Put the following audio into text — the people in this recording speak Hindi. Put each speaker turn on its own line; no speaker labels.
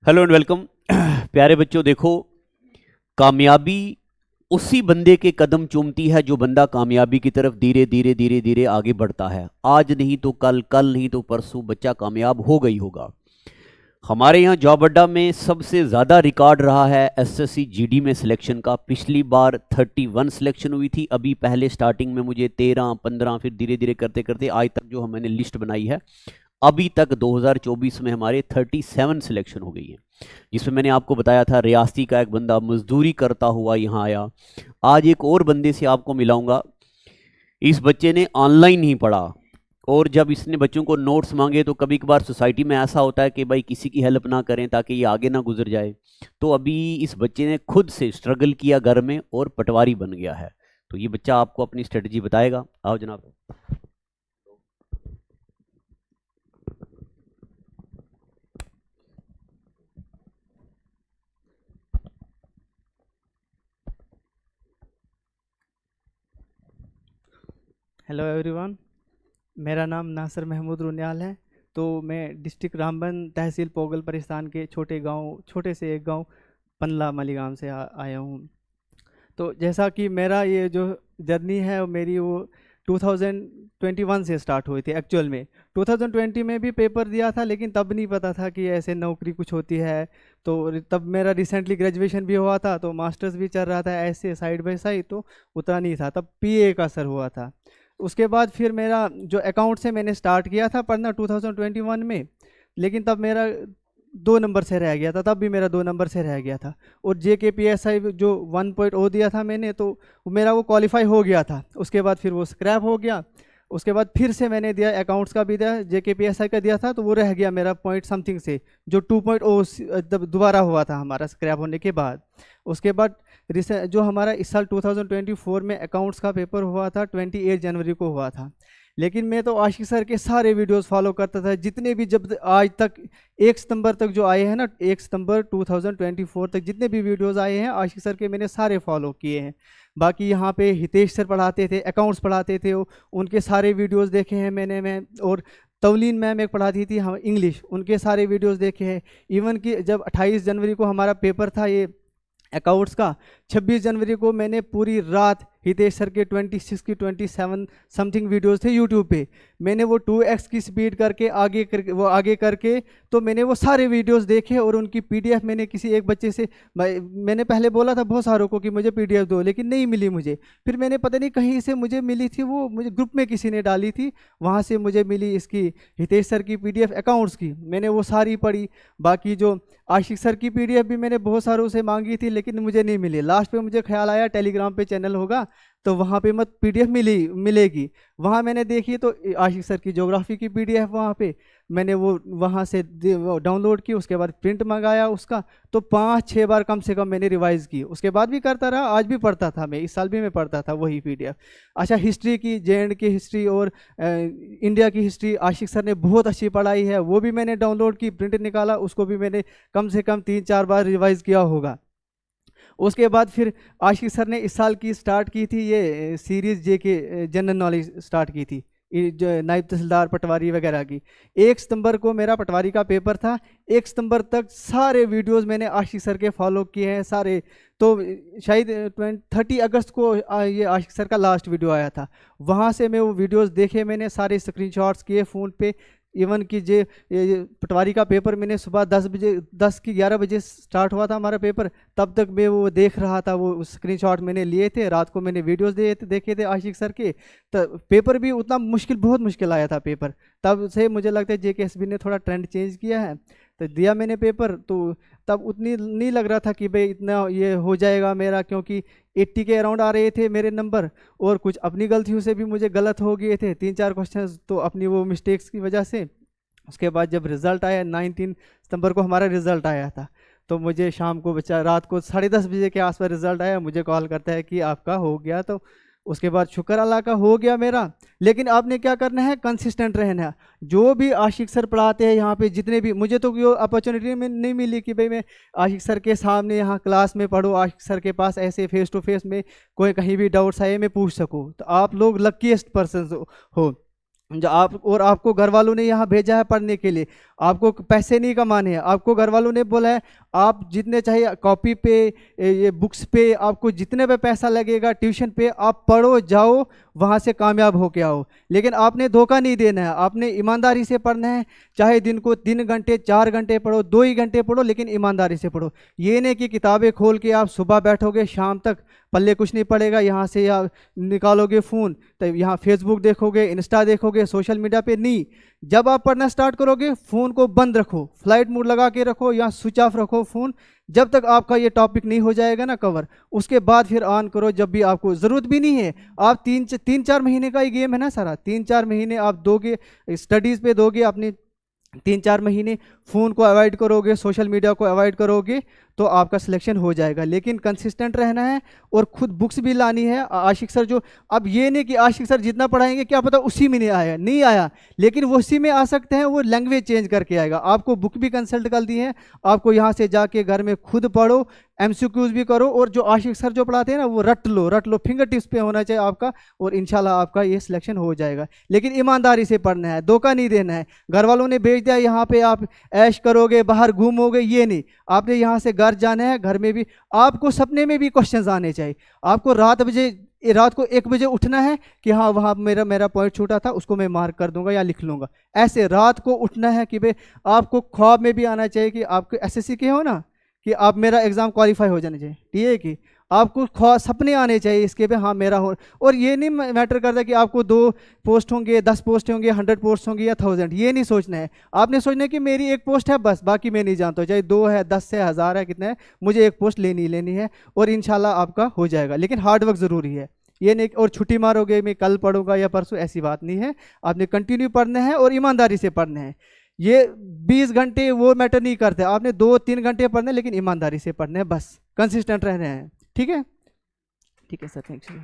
Hello and welcome. प्यारे बच्चों, देखो, कामयाबी उसी बंदे के कदम चूमती है जो बंदा कामयाबी की तरफ धीरे धीरे धीरे धीरे आगे बढ़ता है। आज नहीं तो कल, कल नहीं तो परसों बच्चा कामयाब हो गई होगा। हमारे यहाँ जॉब अड्डा में सबसे ज़्यादा रिकॉर्ड रहा है एसएससी जीडी में सिलेक्शन का। पिछली बार 31 सिलेक्शन हुई थी। अभी पहले स्टार्टिंग में मुझे 13, 15, फिर धीरे धीरे करते करते आज तक जो हमने लिस्ट बनाई है, अभी तक 2024 में हमारे 37 सिलेक्शन हो गई है। जिसमें मैंने आपको बताया था रियासती का एक बंदा मजदूरी करता हुआ यहाँ आया। आज एक और बंदे से आपको मिलाऊंगा। इस बच्चे ने ऑनलाइन ही पढ़ा, और जब इसने बच्चों को नोट्स मांगे तो कभी कभार सोसाइटी में ऐसा होता है कि भाई किसी की हेल्प ना करें ताकि ये आगे ना गुजर जाए। तो अभी इस बच्चे ने खुद से स्ट्रगल किया घर में और पटवारी बन गया है। तो ये बच्चा आपको अपनी स्ट्रेटजी बताएगा। आओ जनाब।
हेलो एवरीवन, मेरा नाम नासिर महमूद रुनियाल है। तो मैं डिस्ट्रिक्ट रामबन, तहसील पोगल परिस्तान के छोटे से एक गांव पनला मलीगाम से आया हूँ। तो जैसा कि मेरा ये जो जर्नी है वो मेरी वो 2021 से स्टार्ट हुई थी। एक्चुअल में 2020 में भी पेपर दिया था, लेकिन तब नहीं पता था कि ऐसे नौकरी कुछ होती है। तो तब मेरा रिसेंटली ग्रेजुएशन भी हुआ था, तो मास्टर्स भी चल रहा था ऐसे साइड बाय साइड, तो उतना नहीं था। तब पीए का असर हुआ था। उसके बाद फिर मेरा जो अकाउंट से मैंने स्टार्ट किया था पढ़ना 2021 में, लेकिन तब मेरा 2 नंबर से रह गया था। तब भी मेरा 2 नंबर से रह गया था। और JKPSI जो 1.0 दिया था मैंने, तो मेरा वो क्वालिफाई हो गया था। उसके बाद फिर वो स्क्रैप हो गया। उसके बाद फिर से मैंने दिया, अकाउंट्स का भी दिया, JKPSI का दिया था, तो वो रह गया मेरा पॉइंट समथिंग से, जो 2.0 दोबारा हुआ था हमारा स्क्रैप होने के बाद। उसके बाद जो हमारा इस साल 2024 में अकाउंट्स का पेपर हुआ था, 28 जनवरी को हुआ था। लेकिन मैं तो आशिक सर के सारे वीडियोस फॉलो करता था, जितने भी, जब आज तक 1 सितंबर तक जो आए हैं ना, 1 सितंबर 2024 तक जितने भी वीडियोस आए हैं आशिक सर के, मैंने सारे फॉलो किए हैं। बाकी यहाँ पे हितेश सर पढ़ाते थे, अकाउंट्स पढ़ाते थे, उनके सारे वीडियोस देखे हैं मैं। और तवलीन मैम एक पढ़ाती थी हम इंग्लिश, उनके सारे वीडियोस देखे हैं। इवन कि जब 28 जनवरी को हमारा पेपर था ये अकाउंट्स का, 26 जनवरी को मैंने पूरी रात हितेश सर के 26 की 27 समथिंग वीडियोस थे यूट्यूब पे, मैंने वो 2x की स्पीड करके आगे करके तो मैंने वो सारे वीडियोस देखे। और उनकी PDF मैंने किसी एक बच्चे से, मैंने पहले बोला था बहुत सारों को कि मुझे PDF दो, लेकिन नहीं मिली मुझे। फिर मैंने पता नहीं कहीं से मुझे मिली थी, वो मुझे ग्रुप में किसी ने डाली थी, वहाँ से मुझे मिली इसकी हितेश सर की PDF अकाउंट्स की। मैंने वो सारी पढ़ी। बाकी जो आशिक सर की PDF भी मैंने बहुत सारों से मांगी थी, लेकिन मुझे नहीं मिली। लास्ट पे मुझे ख्याल आया टेलीग्राम पे चैनल होगा तो वहाँ पे मत PDF मिलेगी। वहाँ मैंने देखी तो आशिक सर की ज्योग्राफी की PDF वहाँ पे मैंने वो वहाँ से डाउनलोड की। उसके बाद प्रिंट मंगाया उसका, तो 5-6 बार कम से कम मैंने रिवाइज की। उसके बाद भी करता रहा, आज भी पढ़ता था मैं, इस साल भी मैं पढ़ता था वही PDF। अच्छा, हिस्ट्री की, JND की हिस्ट्री और इंडिया की हिस्ट्री आशिक सर ने बहुत अच्छी पढ़ाई है, वो भी मैंने डाउनलोड की, प्रिंट निकाला, उसको भी मैंने कम से कम 3-4 बार रिवाइज किया होगा। उसके बाद फिर आशिक सर ने इस साल की स्टार्ट की थी ये series JK general knowledge start की थी, जो नायब तहसीलदार पटवारी वगैरह की। 1 सितंबर को मेरा पटवारी का पेपर था। 1 सितंबर तक सारे वीडियोस मैंने आशिक सर के फॉलो किए हैं सारे। तो शायद 30 अगस्त को ये आशिक सर का लास्ट वीडियो आया था, वहाँ से मैं वो वीडियोस देखे, मैंने सारे स्क्रीनशॉट्स किए फ़ोन पे। इवन कि ये पटवारी का पेपर मैंने सुबह 10 बजे, 10 की 11 बजे स्टार्ट हुआ था हमारा पेपर, तब तक मैं वो देख रहा था, वो स्क्रीनशॉट मैंने लिए थे। रात को मैंने वीडियोस देखे थे आशिक सर के। तो पेपर भी उतना मुश्किल, बहुत मुश्किल आया था पेपर। तब से मुझे लगता है JKSB ने थोड़ा ट्रेंड चेंज किया है। तो दिया मैंने पेपर, तो तब उतनी नहीं लग रहा था कि भाई इतना ये हो जाएगा मेरा, क्योंकि 80 के अराउंड आ रहे थे मेरे नंबर। और कुछ अपनी गलतियों से भी मुझे गलत हो गए थे 3-4 क्वेश्चंस, तो अपनी वो मिस्टेक्स की वजह से। उसके बाद जब रिज़ल्ट आया, 19 सितंबर को हमारा रिज़ल्ट आया था, तो मुझे शाम को, बच्चा रात को 10:30 बजे के आसपास रिज़ल्ट आया, मुझे कॉल करता है कि आपका हो गया। तो उसके बाद शुक्र अल्लाह का हो गया मेरा। लेकिन आपने क्या करना है, कंसिस्टेंट रहना है। जो भी आशिक सर पढ़ाते हैं यहाँ पे, जितने भी, मुझे तो ये अपॉर्चुनिटी में नहीं मिली कि भाई मैं आशिक सर के सामने यहाँ क्लास में पढ़ूँ, आशिक सर के पास ऐसे फेस टू फेस में कोई कहीं भी डाउट्स आए मैं पूछ सकूँ। तो आप लोग लकीस्ट पर्सन हो जो आप, और आपको घर वालों ने यहाँ भेजा है पढ़ने के लिए। आपको पैसे नहीं कमाने हैं। आपको घर वालों ने बोला है आप जितने चाहिए कॉपी पे, ये बुक्स पे, आपको जितने पे पैसा लगेगा, ट्यूशन पे, आप पढ़ो जाओ, वहाँ से कामयाब होके आओ। लेकिन आपने धोखा नहीं देना है, आपने ईमानदारी से पढ़ना है। चाहे दिन को 3 घंटे 4 घंटे पढ़ो, 2 ही घंटे पढ़ो, लेकिन ईमानदारी से पढ़ो। ये नहीं कि किताबें खोल के आप सुबह बैठोगे शाम तक पल्ले कुछ नहीं पड़ेगा, यहाँ से या निकालोगे फ़ोन तो यहाँ फेसबुक देखोगे, इंस्टा देखोगे, सोशल मीडिया पे नहीं। जब आप पढ़ना स्टार्ट करोगे फ़ोन को बंद रखो, फ्लाइट मोड लगा के रखो या स्विच ऑफ रखो फ़ोन, जब तक आपका ये टॉपिक नहीं हो जाएगा ना कवर, उसके बाद फिर ऑन करो जब भी आपको ज़रूरत भी नहीं है। आप 3-4 महीने का ही गेम है ना सारा, 3-4 महीने आप दोगे स्टडीज़ पे, दोगे अपनी 3-4 महीने फ़ोन को अवॉइड करोगे, सोशल मीडिया को अवॉइड करोगे तो आपका सिलेक्शन हो जाएगा। लेकिन कंसिस्टेंट रहना है और खुद बुक्स भी लानी है। आशिक सर जो, अब ये नहीं कि आशिक सर जितना पढ़ाएंगे क्या पता उसी में नहीं आया, लेकिन वो उसी में आ सकते हैं, वो लैंग्वेज चेंज करके आएगा। आपको बुक भी कंसल्ट कर दी है, आपको यहाँ से जाके घर में खुद पढ़ो, MCQs भी करो, और जो आशिक सर जो पढ़ाते हैं ना वो रट लो, फिंगर टिप्स पे होना चाहिए आपका, और इंशाल्लाह आपका ये सिलेक्शन हो जाएगा। लेकिन ईमानदारी से पढ़ना है, धोखा नहीं देना है। घर वालों ने भेज दिया यहाँ पे आप ऐश करोगे, बाहर घूमोगे, ये नहीं। आपने यहाँ से घर जाना है, घर में भी आपको सपने में भी क्वेश्चंस आने चाहिए। आपको रात को 1 बजे उठना है कि हाँ वहाँ मेरा पॉइंट छूटा था, उसको मैं मार्क कर दूंगा या लिख लूंगा। ऐसे रात को उठना है कि भाई आपको ख्वाब में भी आना चाहिए कि आपको SSC के हो ना, कि आप मेरा एग्ज़ाम क्वालिफाई हो जाना चाहिए, ठीक है कि आपको सपने आने चाहिए इसके पे, हाँ मेरा हो। और ये नहीं मैटर करता कि आपको 2 पोस्ट होंगे, 10 पोस्ट होंगे, 100 पोस्ट होंगे या 1000, ये नहीं सोचना है। आपने सोचना है कि मेरी 1 पोस्ट है बस, बाकी मैं नहीं जानता, चाहे 2 है, 10 है, 1000 है, कितना है, मुझे 1 पोस्ट लेनी है, और इंशाल्लाह आपका हो जाएगा। लेकिन हार्ड वर्क ज़रूरी है, ये नहीं और छुट्टी मारोगे मैं कल पढ़ूंगा या परसों, ऐसी बात नहीं है। आपने कंटिन्यू पढ़ना है और ईमानदारी से पढ़ना है। ये 20 घंटे वो मैटर नहीं करते, आपने 2-3 घंटे पढ़ने, लेकिन ईमानदारी से पढ़ना है, बस कंसिस्टेंट रहना है। ठीक है सर, थैंक यू।